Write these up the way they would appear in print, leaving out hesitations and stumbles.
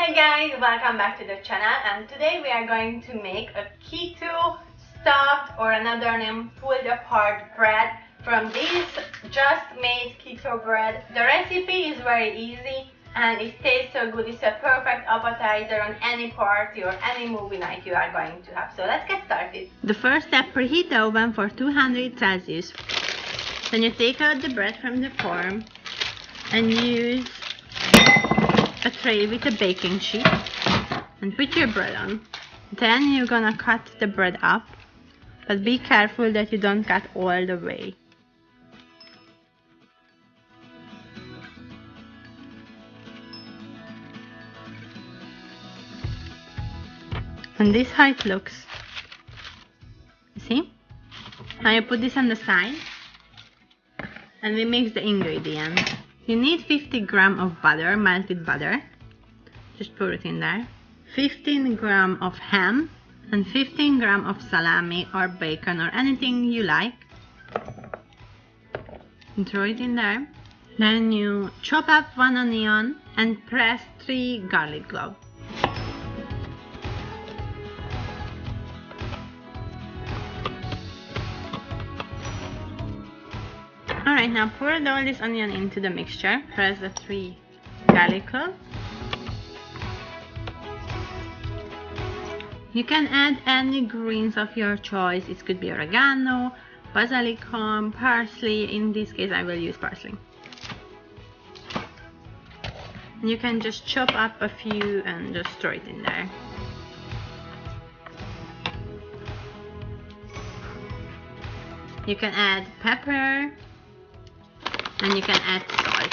Hey guys, welcome back to the channel, and today we are going to make a keto stuffed, or another name, pulled apart bread from this just made keto bread. The recipe is very easy and it tastes so good. It's a perfect appetizer on any party or any movie night you are going to have. So let's get started. The first step, preheat the oven for 200 Celsius. Then you take out the bread from the form and use a tray with a baking sheet and put your bread on. Then you're gonna cut the bread up, but be careful that you don't cut all the way. And this is how it looks. See? Now you put this on the side and we mix the ingredients. You need 50 grams of butter, melted butter. Just put it in there. 15 grams of ham and 15 grams of salami or bacon or anything you like. And throw it in there. Then you chop up 1 onion and press 3 garlic cloves. Alright, now pour all this onion into the mixture. Press the 3 garlic cloves. You can add any greens of your choice. It could be oregano, basilicum, parsley. In this case I will use parsley. You can just chop up a few and just throw it in there. You can add pepper. And you can add salt.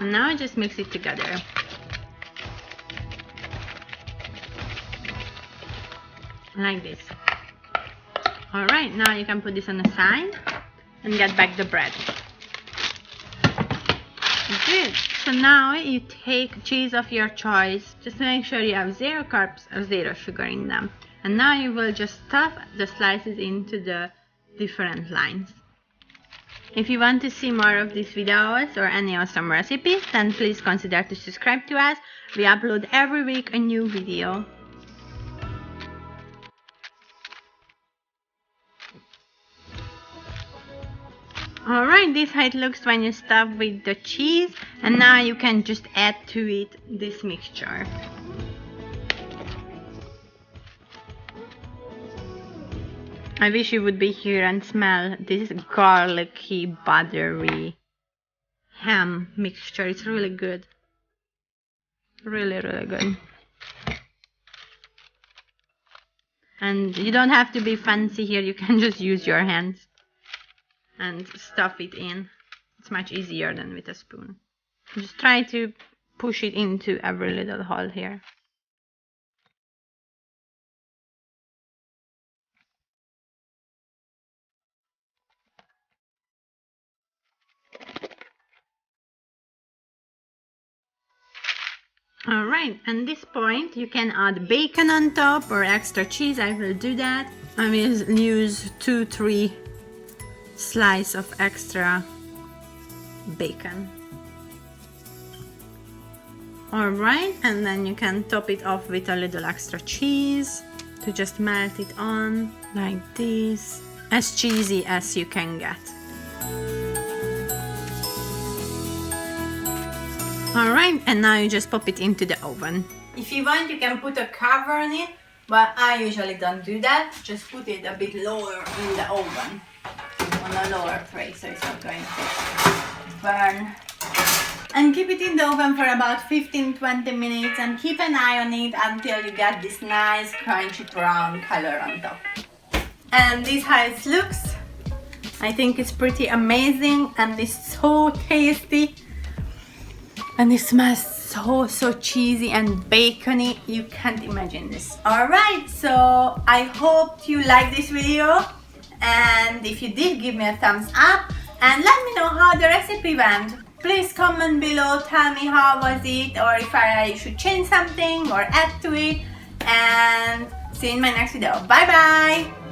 And now just mix it together. Like this. Alright, now you can put this on the side and get back the bread. Good. So now you take cheese of your choice. Just make sure you have 0 carbs or 0 sugar in them. And now you will just stuff the slices into the different lines. If you want to see more of these videos or any awesome recipes, then please consider to subscribe to us. We upload every week a new video. Alright, this is how it looks when you stuff with the cheese, and now you can just add to it this mixture. I wish you would be here and smell this garlicky, buttery ham mixture. It's really good. Really, really good. And you don't have to be fancy here. You can just use your hands and stuff it in. It's much easier than with a spoon. Just try to push it into every little hole here. Alright, at this point you can add bacon on top or extra cheese. I will do that. I will use 2-3 slices of extra bacon. Alright, and then you can top it off with a little extra cheese to just melt it on like this. As cheesy as you can get. Alright, and now you just pop it into the oven. If you want, you can put a cover on it, but I usually don't do that. Just put it a bit lower in the oven, on a lower tray, so it's not going to burn. And keep it in the oven for about 15-20 minutes and keep an eye on it until you get this nice crunchy brown color on top. And this is how it looks. I think it's pretty amazing and it's so tasty. And it smells so cheesy and bacony. You can't imagine this. Alright, so I hope you liked this video. And if you did, give me a thumbs up. And let me know how the recipe went. Please comment below, tell me how was it. Or if I should change something or add to it. And see you in my next video. Bye bye!